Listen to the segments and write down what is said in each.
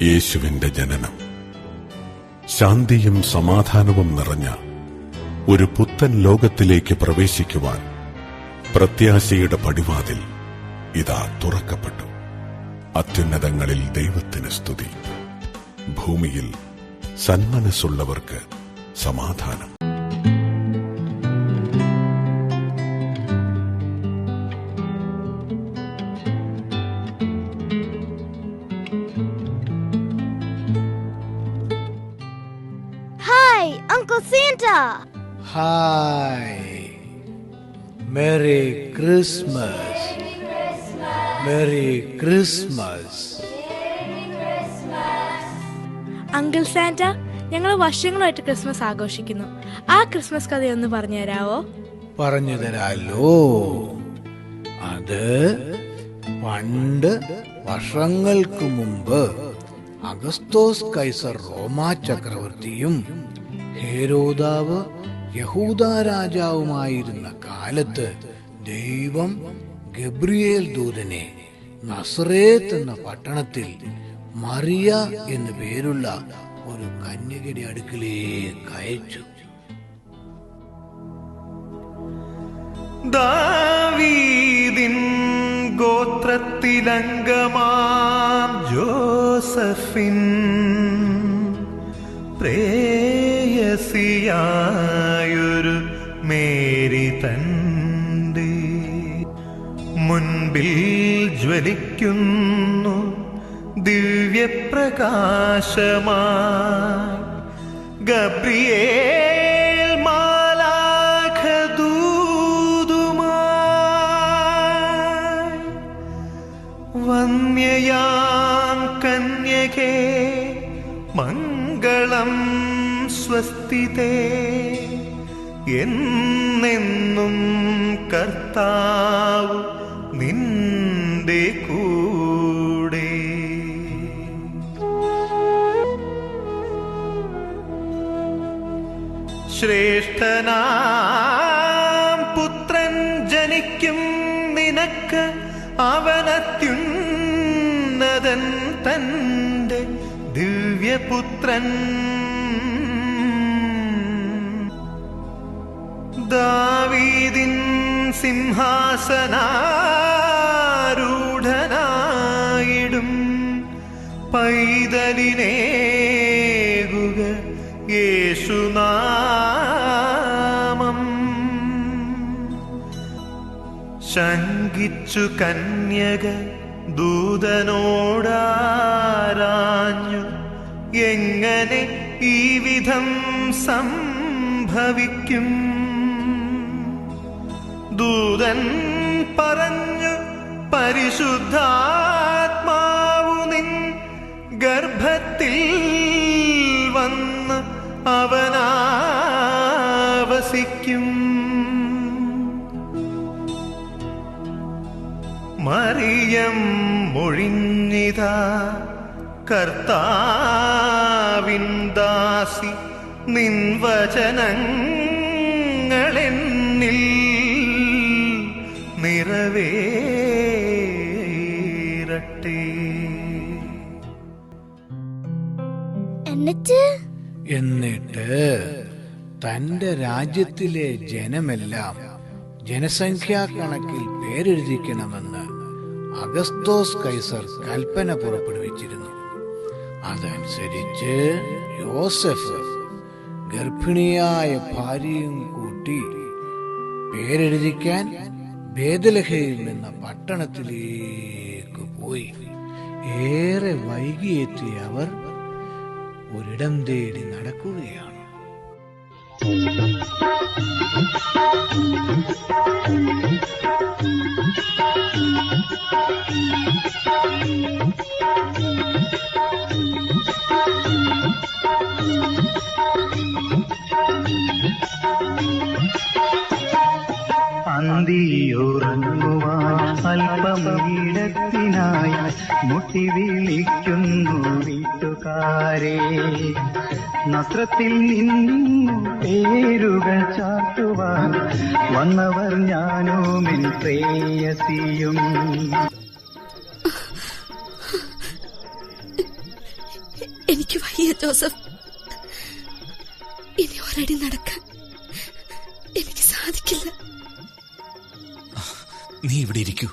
യേശുവിന്റെ ജനനം. ശാന്തിയും സമാധാനവും നിറഞ്ഞ ഒരു പുത്തൻ ലോകത്തിലേക്ക് പ്രവേശിക്കുവാൻ പ്രത്യാശയുടെ പടിവാതിൽ ഇതാ തുറക്കപ്പെട്ടു. അത്യുന്നതങ്ങളിൽ ദൈവത്തിന് സ്തുതി, ഭൂമിയിൽ സന്മനസ്സുള്ളവർക്ക് സമാധാനം. Hi, Uncle Santa. Hi. Merry Christmas. Merry Christmas. Uncle Santa, ഞങ്ങൾ വർഷങ്ങളായിട്ട് ക്രിസ്മസ് ആഘോഷിക്കുന്നു. ആ ക്രിസ്മസ് കഥയൊന്ന് പറഞ്ഞു തരാവോ? പറഞ്ഞു തരാലോ. അത് പണ്ട് വർഷങ്ങൾക്ക് മുമ്പ് അഗസ്തോസ് കൈസർ റോമാ ചക്രവർത്തിയും ഹേരോദാവ് യഹൂദ രാജാവുമായിരുന്ന കാലത്ത് ദൈവം ഗബ്രിയേൽ ദൂതനെ നസറേത്ത് എന്ന പട്ടണത്തിൽ മറിയ എന്നു പേരുള്ള ഒരു കന്യകയുടെ അടുക്കിലേക്ക് അയച്ചു. ദാവീദിൻ ഗോത്രത്തിലംഗമാം ജോസഫിൻ പ്രേയസിയായൊരു മേരി തന്റെ മുൻപിൽ ജ്വലിക്കുന്നു ദിവ്യപ്രകാശമായി ഗബ്രിയേൽ മാലാഖദൂതുമായി. വന്യയാം കന്യകേ മംഗളം സ്വസ്തിതേ, എന്നെന്നും കർത്താവ് നിന്റെ കൂടെ. ശ്രേഷ്ഠനാം പുത്രൻ ജനിക്കും നിനക്ക്, അവനത്യുന്നതൻ തന്റെ ദിവ്യപുത്രൻ. ദാവീദിൻ സിംഹാസനാരൂഢനായിടും പൈതലിനേകുക യേശുനാമം. ശങ്കിച്ചു കന്യക ദൂതനോടാരാഞ്ഞു, എങ്ങനെ ഈ വിധം സംഭവിക്കും? ദൂതൻ പറഞ്ഞു, പരിശുദ്ധാത്മാവു നിൻ ഗർഭത്തിൽ വന്ന് അവനാവസിക്കും. മറിയം മൊഴിഞ്ഞിതാ, കർത്താവിൻ ദാസി, നിൻ വചനങ്ങളെന്നിൽ നിറവേറട്ടെ. എന്നിട്ട് തന്റെ രാജ്യത്തിലെ ജനമെല്ലാം ജനസംഖ്യാ കണക്കിൽ പേരെഴുതിക്കണമെന്ന് അഗസ്തോസ് കൈസർ കൽപ്പന പുറപ്പെടുവിച്ചിരുന്നു. അതനുസരിച്ച് യോസഫ് ഗർഭിണിയായ ഭാര്യയും കൂട്ടി പേരെഴുതിക്കാൻ ബേത്ലഹേം എന്ന പട്ടണത്തിലേക്ക് പോയി. ഏറെ വൈകിയെത്തിയ അവർ ഒരിടം തേടി നടക്കുകയാണ്. അന്തിയുറങ്ങുവാൻ അല്പം ഇടത്തിനായി മുട്ടി വിളിക്കുന്നു വീട്ടുകാരെ. നസ്രത്തിൽ നിന്നു പേരുകൾ ചാർത്തുവാൻ വന്നവർ ഞാനും എൻ പ്രേയസിയും. എനിക്ക് വയ്യ ജോസഫ്. ഇനി ഒരടി നടക്കാൻ എനിക്ക് സാധിക്കില്ല. നീ ഇവിടെ ഇരിക്കൂ,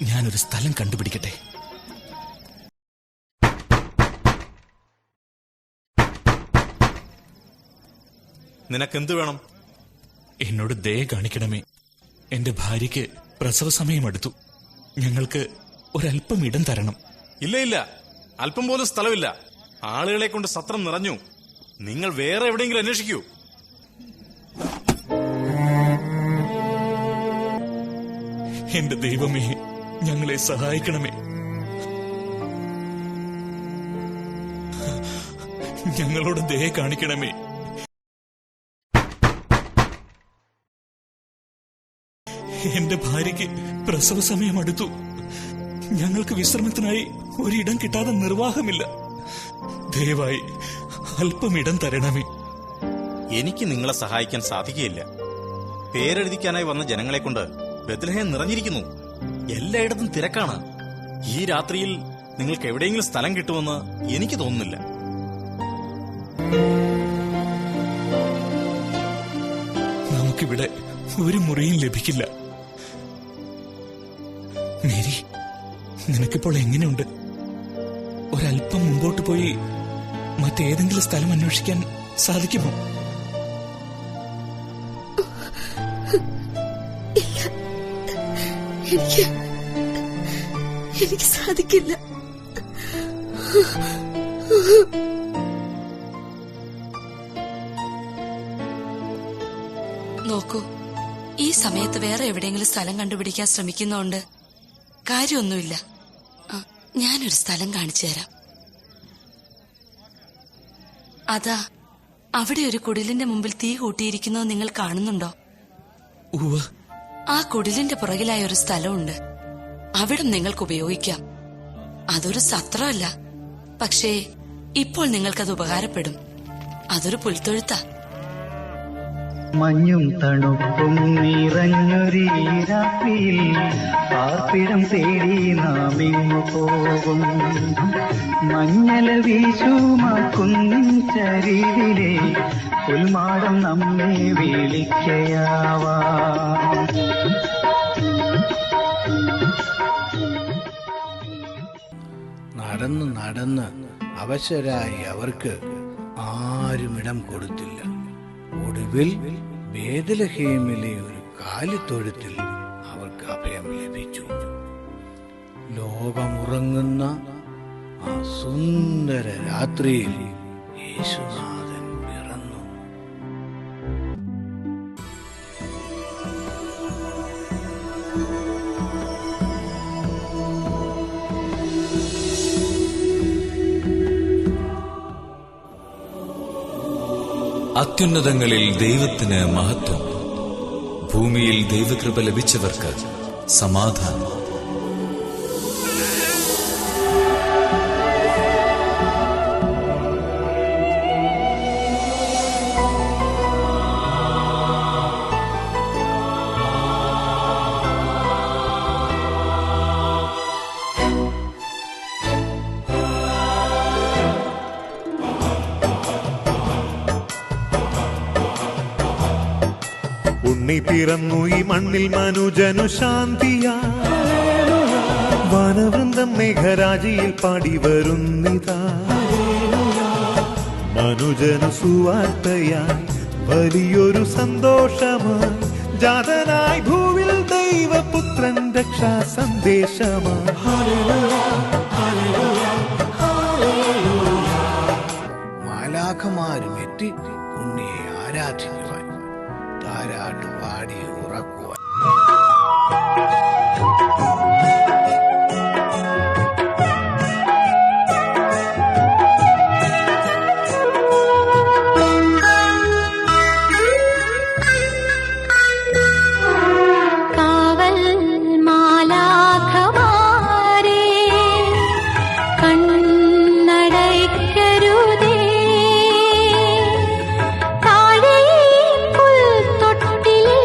ഞാനൊരു സ്ഥലം കണ്ടുപിടിക്കട്ടെ. നിനക്കെന്ത് വേണം? എന്നോട് ദയ കാണിക്കണമേ. എന്റെ ഭാര്യയ്ക്ക് പ്രസവ സമയമെടുത്തു. ഞങ്ങൾക്ക് ഒരല്പം ഇടം തരണം. ഇല്ല ഇല്ല, അല്പം പോലും സ്ഥലമില്ല. ആളുകളെ കൊണ്ട് സത്രം നിറഞ്ഞു. നിങ്ങൾ വേറെ എവിടെയെങ്കിലും അന്വേഷിക്കൂ. എന്റെ ദൈവമേ, ഞങ്ങളെ സഹായിക്കണമേ. ഞങ്ങളോട് ദയ കാണിക്കണമേ. എന്റെ ഭാര്യയ്ക്ക് പ്രസവ സമയം അടുത്തു. ഞങ്ങൾക്ക് വിശ്രമത്തിനായി ഒരിടം കിട്ടാതെ നിർവാഹമില്ല. ദയവായി അല്പം ഇടം തരണമേ. എനിക്ക് നിങ്ങളെ സഹായിക്കാൻ സാധിക്കുകയില്ല. പേരെഴുതിക്കാനായി വന്ന ജനങ്ങളെ കൊണ്ട് ബെത്ലഹേം നിറഞ്ഞിരിക്കുന്നു. എല്ലായിടത്തും തിരക്കാണ്. ഈ രാത്രിയിൽ നിങ്ങൾക്ക് എവിടെയെങ്കിലും സ്ഥലം കിട്ടുമെന്ന് എനിക്ക് തോന്നുന്നില്ല. നമുക്കിവിടെ ഒരു മുറിയും ലഭിക്കില്ല. മേരി, നിനക്കിപ്പോൾ എങ്ങനെയുണ്ട്? ഒരല്പം മുമ്പോട്ട് പോയി മറ്റേതെങ്കിലും സ്ഥലം അന്വേഷിക്കാൻ സാധിക്കുമോ? എനിക്ക് സാധിക്കില്ല. നോക്കൂ, ഈ സമയത്ത് വേറെ എവിടെയെങ്കിലും സ്ഥലം കണ്ടുപിടിക്കാൻ ശ്രമിക്കുന്നോണ്ട് കാര്യമൊന്നുമില്ല. ഞാനൊരു സ്ഥലം കാണിച്ചു തരാം. അതാ അവിടെ ഒരു കുടിലിന്റെ മുമ്പിൽ തീ കൂട്ടിയിരിക്കുന്നത് നിങ്ങൾ കാണുന്നുണ്ടോ? ആ കുടിലിന്റെ പുറകിലായ ഒരു സ്ഥലമുണ്ട്. അവിടെ നിങ്ങൾക്ക് ഉപയോഗിക്കാം. അതൊരു സത്രമല്ല, പക്ഷേ ഇപ്പോൾ നിങ്ങൾക്കത് ഉപകാരപ്പെടും. അതൊരു പുൽത്തൊഴുത്താ. മഞ്ഞും തണുപ്പും നിറഞ്ഞൊരീ രാത്രിയിൽ പാർപ്പിടം തേടി നാം ഇങ്ങു പോകും. മഞ്ഞല വീശുമാക്കുന്നിൻ ചരിവിലെ പുൽമാടം നമ്മെ വിളിക്കയാവാം. നടന്ന് നടന്ന് അവശരായി അവർക്ക് ആരുമിടം കൊടുത്തില്ല. ഒടുവിൽ ബേത്ലഹേമിലെ ഒരു കാലിത്തൊഴുത്തിൽ അവർക്ക് അഭയം ലഭിച്ചു. ലോകമുറങ്ങുന്ന ആ സുന്ദര രാത്രിയിൽ യേശുനാഥൻ പിറന്നു. അത്യുന്നതങ്ങളിൽ ദൈവത്തിന് മഹത്വം, ഭൂമിയിൽ ദൈവകൃപ ലഭിച്ചവർക്ക് സമാധാനം. ഉണ്ണി പിറന്നു ഈ മണ്ണിൽ മനുജനു ശാന്തിയാ. വനവൃന്ദം മേഘരാജിയിൽ പാടി വരുന്നിതാ. മനുജനു സുവാർത്തയായി വലിയൊരു സന്തോഷമായി ജാതനായി ഭൂവിൽ ദൈവപുത്രൻ രക്ഷാ സന്ദേശമായി. മാലാഖമാരും എത്തി ഉണ്ണിയെ ആരാധിക്കുവാൻ താരാട്ട് പാടി ഉറക്കുവാൻ. താഴെ പുൽത്തൊട്ടിലിൽ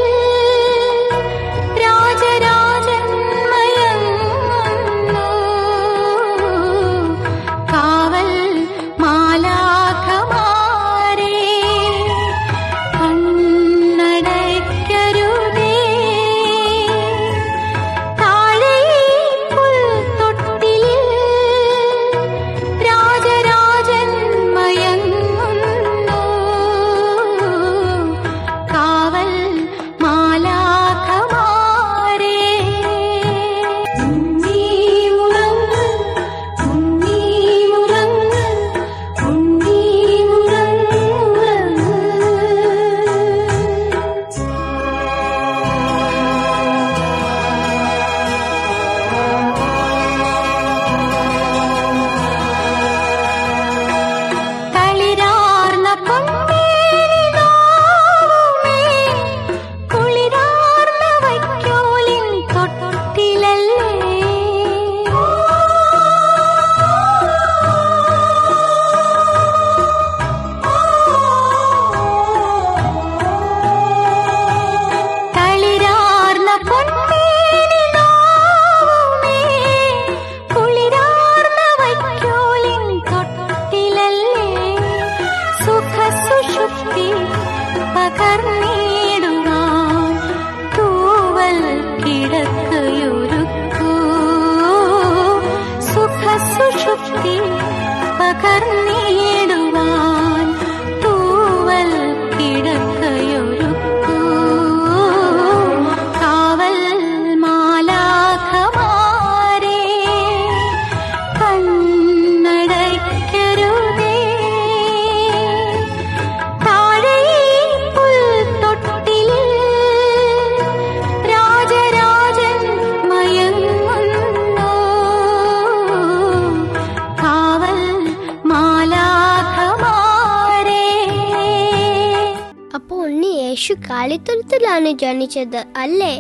യേശു കാലിത്തൊഴുത്തിലാണ് ജനിച്ചത് അല്ലേ?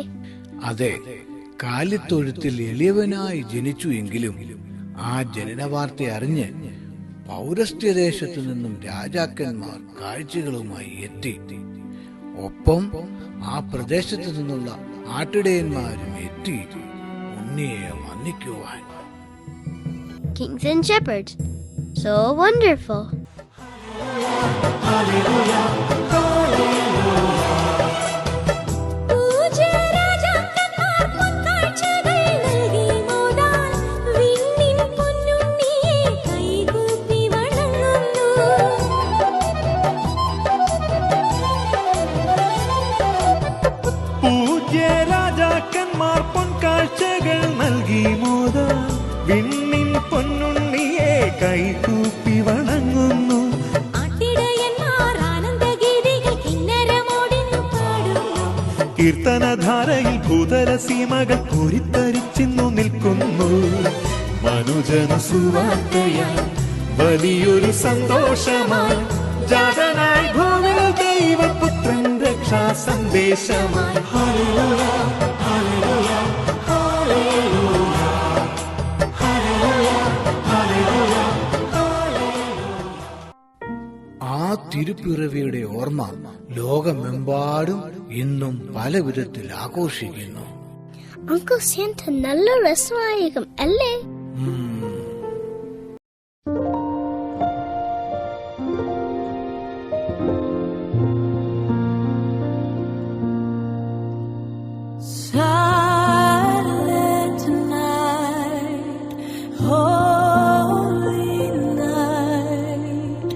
അതെ, കാലിത്തൊഴുത്തിൽ എളിയവനായി ജനിച്ചു എങ്കിലും ആ ജനന വാർത്ത അറിഞ്ഞ് പൗരസ്ത്യദേശത്തു നിന്നും രാജാക്കന്മാർ കാഴ്ചകളുമായി എത്തി. ഒപ്പം ആ പ്രദേശത്തു നിന്നുള്ള ആട്ടിടയന്മാരും എത്തി ഉണ്ണിയെ വന്ദിക്കുവാൻ. Kings and shepherds. So wonderful. പൂജ്യ രാജാക്കന്മാർ പൊൻകാഴ്ചകൾ നൽകി മോദാൻ വിണ്ണിൻ പൊന്നുണ്ണിയെ കൈകൂപ്പി വണങ്ങുന്നു. കീർത്തനധാരയിൽ ഭൂതലസീമകൾ കോരിത്തരിച്ചിന്നു നിൽക്കുന്നു. മനുജന സുവാർത്തയായി വലിയൊരു സന്തോഷമായി ജാതനായി ഭൂമിൽ ദൈവപുത്രൻ രക്ഷാ സന്ദേശമായി. ഹല്ലേലൂയ, ഹല്ലേലൂയ, ഹല്ലേലൂയ, ഹല്ലേലൂയ, ഹല്ലേലൂയ, ഹല്ലേലൂയ. ആ തിരുപ്പിറവിയുടെ ഓർമ്മ ലോകമെമ്പാടും ഇന്നും പല വിധത്തിൽ ആഘോഷിക്കുന്നു. Uncle Santa നല്ല രസമായിരിക്കും അല്ലേ? Silent night, holy night,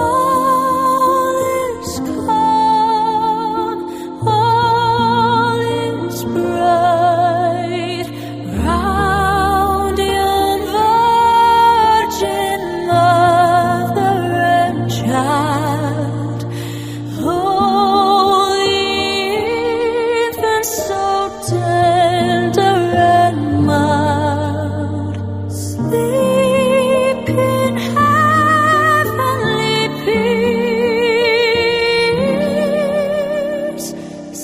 all is calm, all is bright, round young virgin mother and child, holy infant, so tender and mild, sleep in heavenly peace,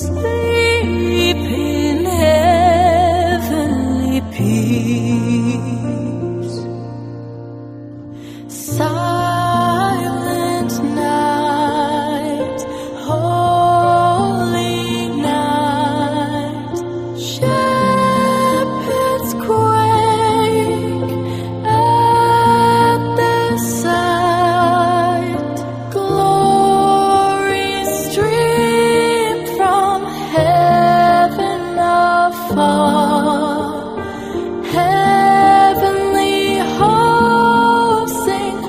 sleep in heavenly peace. Silent night, holy night, shepherds quake at the sight, glory stream from heaven afar, heavenly hosts sing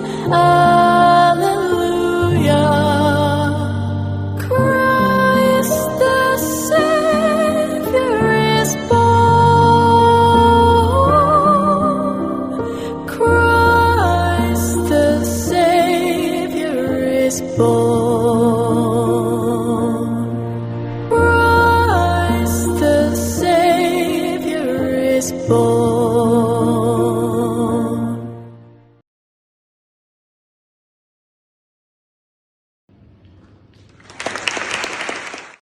Alleluia. Christ the Savior is born. Christ the Savior is born. Christ the Savior is born.